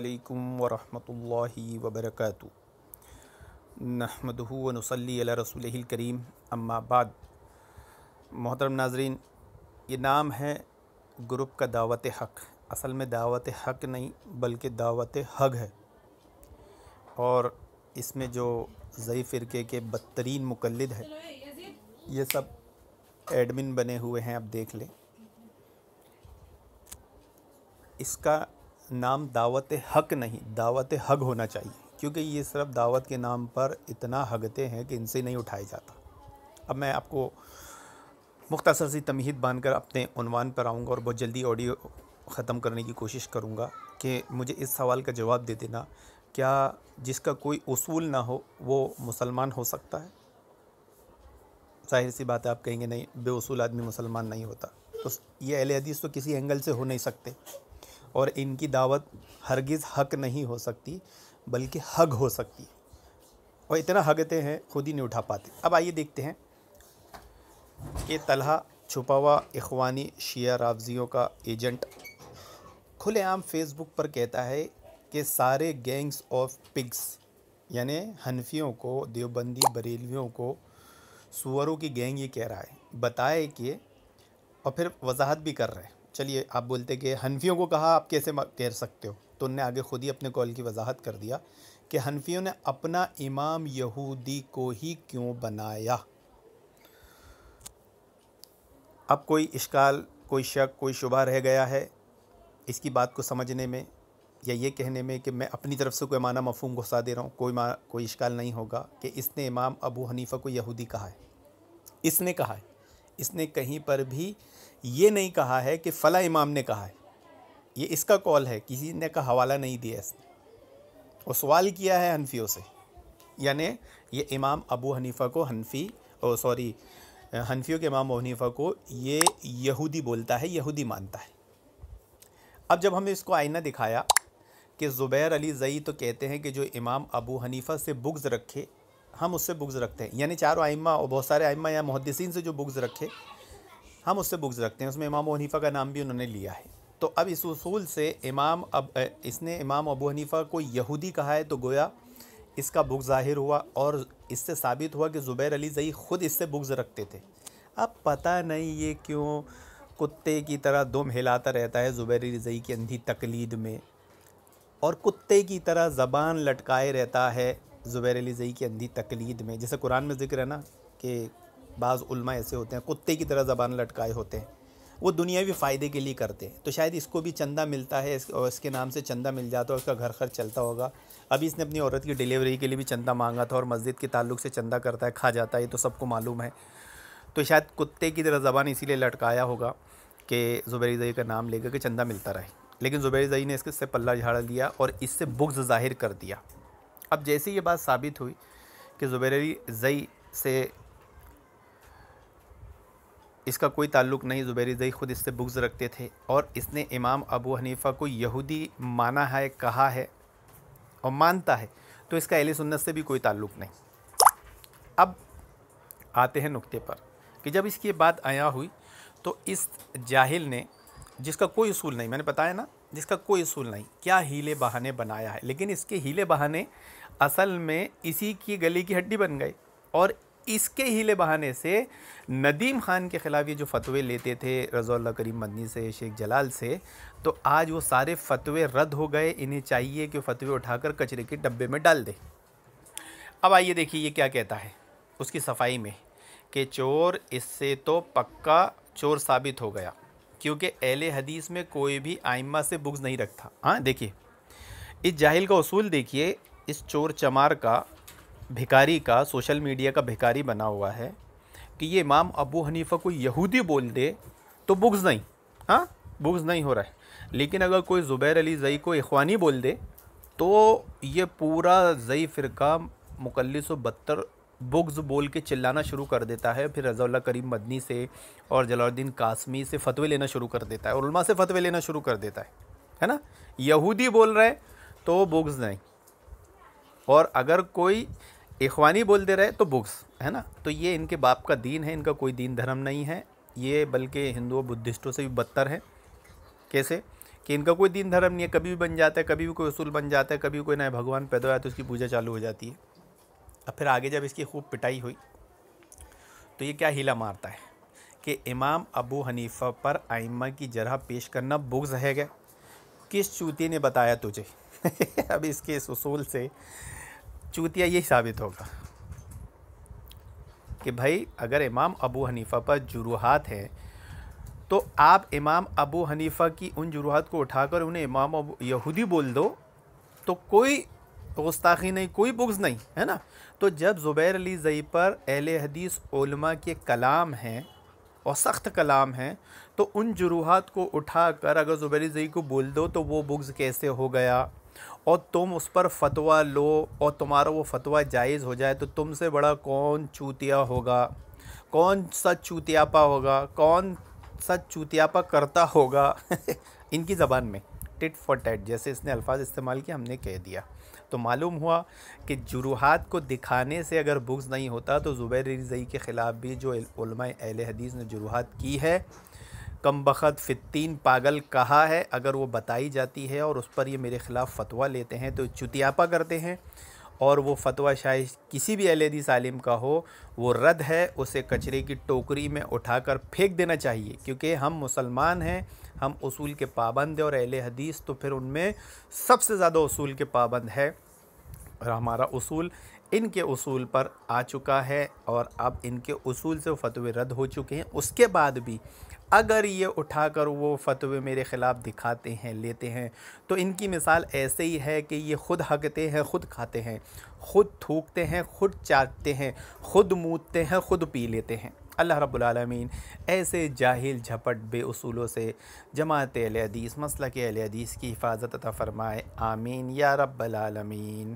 अस्सलामुअलैकुम वरहमतुल्लाहि वबरकातुहू। नहमदुहु व नुसल्ली अला रसूलिहिल करीम, अम्मा बाद। मोहतरम नाज़रीन, ये नाम है ग्रुप का दावत हक़। असल में दावत हक़ नहीं बल्कि दावत हग है। और इसमें जो ज़ईफ़ फ़िरक़े के बदतरीन मुक़ल्लिद है, ये सब एडमिन बने हुए हैं। आप देख लें, इसका नाम दावत हक़ नहीं दावत हग होना चाहिए, क्योंकि ये सिर्फ दावत के नाम पर इतना हगते हैं कि इनसे नहीं उठाया जाता। अब मैं आपको मुख्तसर सी तमहीद बांधकर अपने उन्वान पर आऊँगा और बहुत जल्दी ऑडियो ख़त्म करने की कोशिश करूँगा कि मुझे इस सवाल का जवाब दे देना, क्या जिसका कोई उसूल ना हो वो मुसलमान हो सकता है? ज़ाहिर सी बात है, आप कहेंगे नहीं, बेउसूल आदमी मुसलमान नहीं होता। तो ये अहले हदीस तो किसी एंगल से हो नहीं सकते, और इनकी दावत हरगिज़ हक़ नहीं हो सकती बल्कि हग हो सकती है। और इतना हगते हैं खुद ही नहीं उठा पाते। अब आइए देखते हैं कि तलहा छुपा हुआ इख़वानी शिया रावज़ियों का एजेंट खुलेआम फ़ेसबुक पर कहता है कि सारे गैंग्स ऑफ पिग्स, यानी हनफियों को, देवबंदी बरेलवियों को सुअरों की गैंग ये कह रहा है, बताए कि, और फिर वजाहत भी कर रहे हैं। चलिए, आप बोलते कि हनफियों को कहा, आप कैसे कह सकते हो? तो उनने आगे खुद ही अपने कॉल की वजाहत कर दिया कि हनफियों ने अपना इमाम यहूदी को ही क्यों बनाया। अब कोई इश्काल, कोई शक, कोई शुबा रह गया है इसकी बात को समझने में, या ये कहने में कि मैं अपनी तरफ से कोई माना मफ़हूम घुसा दे रहा हूँ? कोई इश्काल नहीं होगा कि इसने इमाम अबू हनीफ़ा को यहूदी कहा है। इसने कहा है, इसने कहीं पर भी ये नहीं कहा है कि फ़ला इमाम ने कहा है। ये इसका कॉल है, किसी ने का हवाला नहीं दिया इसने। और सवाल किया है हनफियों से, यानी ये इमाम अबू हनीफ़ा को हनफियों के इमाम अबू हनीफ़ा को ये यहूदी बोलता है, यहूदी मानता है। अब जब हमने इसको आईना दिखाया कि ज़ुबैर अली ज़ई तो कहते हैं कि जो इमाम अबू हनीफ़ा से बुग़्ज़ रखे, हम उससे बुग़्ज़ रखते हैं, यानी चारों आइम्मा और बहुत सारे आइम्मा या मुहद्दिसीन से जो बुग़्ज़ रखे, हम उससे बुग़्ज़ रखते हैं। उसमें इमाम अबू हनीफ़ा का नाम भी उन्होंने लिया है। तो अब इस उसूल से इसने इमाम अबू हनीफ़ा को यहूदी कहा है, तो गोया इसका बुग़्ज़ ज़ाहिर हुआ, और इससे साबित हुआ कि ज़ुबैर अली ज़ई ख़ुद इससे बुग़्ज़ रखते थे। अब पता नहीं ये क्यों कुत्ते की तरह दुम हिलाता रहता है ज़ुबैर अली ज़ई की अंधी तकलीद में, और कुत्ते की तरह ज़बान लटकाए रहता है ज़ुबैर अली ज़ई की अंधी तकलीद में। जैसे कुरान में ज़िक्र है ना कि बाज़ उल्मा ऐसे होते हैं, कुत्ते की तरह ज़बान लटकाए होते हैं, वो दुनियावी फ़ायदे के लिए करते हैं। तो शायद इसको भी चंदा मिलता है, और इसके नाम से चंदा मिल जाता है, उसका घर खर्च चलता होगा। अभी इसने अपनी औरत की डिलीवरी के लिए भी चंदा मांगा था, और मस्जिद के ताल्लुक़ से चंदा करता है, खा जाता है, ये तो सबको मालूम है। तो शायद कुत्ते की तरह ज़बान इसीलिए लटकाया होगा कि ज़ुबैर ज़ई का नाम लेकर के चंदा मिलता रहे। लेकिन ज़ुबैर ज़ई ने इससे पल्ला झाड़ लिया और इससे बुग़्ज़ ज़ाहिर कर दिया। अब जैसे ये बात साबित हुई कि ज़ुबैर अली ज़ई से इसका कोई ताल्लुक़ नहीं, ज़ुबैर ज़ई ख़ुद इससे बुग़्ज़ रखते थे, और इसने इमाम अबू हनीफ़ा को यहूदी माना है, कहा है और मानता है, तो इसका अहले सुन्नत से भी कोई ताल्लुक़ नहीं। अब आते हैं नुक्ते पर कि जब इसकी बात आया हुई तो इस जाहिल ने, जिसका कोई उसूल नहीं, मैंने बताया ना, जिसका कोई उसूल नहीं, क्या हीले बहाने बनाया है। लेकिन इसके हीले बहाने असल में इसी की गले की हड्डी बन गए, और इसके हीले बहाने से नदीम ख़ान के ख़िलाफ़ ये जो फ़तवे लेते थे रज़ा करीम मदनी से, शेख जलाल से, तो आज वो सारे फ़तवे रद्द हो गए। इन्हें चाहिए कि फ़तवे उठाकर कचरे के डब्बे में डाल दे। अब आइए देखिए ये क्या कहता है उसकी सफाई में, कि चोर इससे तो पक्का चोर साबित हो गया, क्योंकि अहले हदीस में कोई भी आइम्मा से बुग़्ज़ नहीं रखता। हाँ, देखिए इस जाहिल का उसूल देखिए, इस चोर चमार का, भिखारी का, सोशल मीडिया का भिखारी बना हुआ है कि ये इमाम अबू हनीफ़ा को यहूदी बोल दे तो बुग़्ज़ नहीं, हाँ बुग़्ज़ नहीं हो रहा है। लेकिन अगर कोई ज़ुबैर अली ज़ई को इख़वानी बोल दे तो ये पूरा ज़ई फ़िरका मुक़ल्लिस व बदतर बुग़्ज़ बोल के चिल्लाना शुरू कर देता है। फिर रज़ा करीम मदनी से और जलालुद्दीन कासमी से फ़तवे लेना शुरू कर देता है, और उलमा से फ़तवे लेना शुरू कर देता है ना। यहूदी बोल रहे तो बुग़्ज़ नहीं, और अगर कोई इख़वानी बोल दे रहे तो बुग़्ज़, है ना। तो ये इनके बाप का दीन है, इनका कोई दीन धर्म नहीं है ये, बल्कि हिंदुओं बुद्धिस्टों से भी बदतर है। कैसे कि इनका कोई दीन धर्म नहीं है, कभी भी बन जाता है, कभी भी कोई उसूल बन जाता है, कभी भी कोई नया भगवान पैदा हुआ तो उसकी पूजा चालू हो जाती है। अब फिर आगे जब इसकी खूब पिटाई हुई तो ये क्या हीला मारता है कि इमाम अबू हनीफ़ा पर आइम्मा की जरह पेश करना बुग़्ज़ है क्या? किस चूती ने बताया तुझे? अब इसके इस उसूल से चूतिया यही साबित होगा कि भाई अगर इमाम अबू हनीफ़ा पर जुरूहात हैं तो आप इमाम अबू हनीफ़ा की उन जुरूहात को उठाकर उन्हें इमाम अबू यहूदी बोल दो तो कोई गुस्ताखी नहीं, कोई बुग़्ज़ नहीं, है ना। तो जब ज़ुबैर अली ज़ई पर अहले हदीस उलमा के कलाम हैं और सख्त कलाम हैं तो उन जुरूहात को उठाकर अगर ज़ुबैर अली ज़ई को बोल दो तो वो बुग़्ज़ कैसे हो गया? और तुम उस पर फतवा लो और तुम्हारा वो फतवा जायज़ हो जाए तो तुमसे बड़ा कौन चूतिया होगा, कौन सच चूतियापा होगा, कौन सच चूतियापा करता होगा। इनकी ज़बान में टिट फॉर टैट जैसे इसने अल्फाज इस्तेमाल किया, हमने कह दिया। तो मालूम हुआ कि जुरूहात को दिखाने से अगर बुग़्ज़ नहीं होता तो ज़ुबैर ज़ई के ख़िलाफ़ भी जो उलमा अहले हदीस ने जुरूहात की है, कम बख़त फ़ित्तीन पागल कहा है, अगर वो बताई जाती है और उस पर ये मेरे ख़िलाफ़ फ़तवा लेते हैं तो चुतियापा करते हैं। और वो फ़तवा शायद किसी भी अहले हदीस आलिम का हो, वो रद्द है, उसे कचरे की टोकरी में उठाकर फेंक देना चाहिए। क्योंकि हम मुसलमान हैं, हम उसूल के पाबंद हैं और अहले हदीस तो फिर उनमें सबसे ज़्यादा उसूल के पाबंद है। और हमारा उसूल इनके उसूल पर आ चुका है और अब इनके उसूल से वो फतवे रद्द हो चुके हैं। उसके बाद भी अगर ये उठाकर वो फतवे मेरे ख़िलाफ़ दिखाते हैं, लेते हैं, तो इनकी मिसाल ऐसे ही है कि ये ख़ुद हकते हैं, ख़ुद खाते हैं, ख़ुद थूकते हैं, ख़ुद चाटते हैं, ख़ुद मूतते हैं, ख़ुद पी लेते हैं। अल्लाह रब्बुल आलमीन ऐसे जाहिल झपट बेउसूलों से जमात अहले हदीस, मसलक अहले हदीस की हिफाजत अता फ़रमाए। आमीन या रब्बल आलमीन।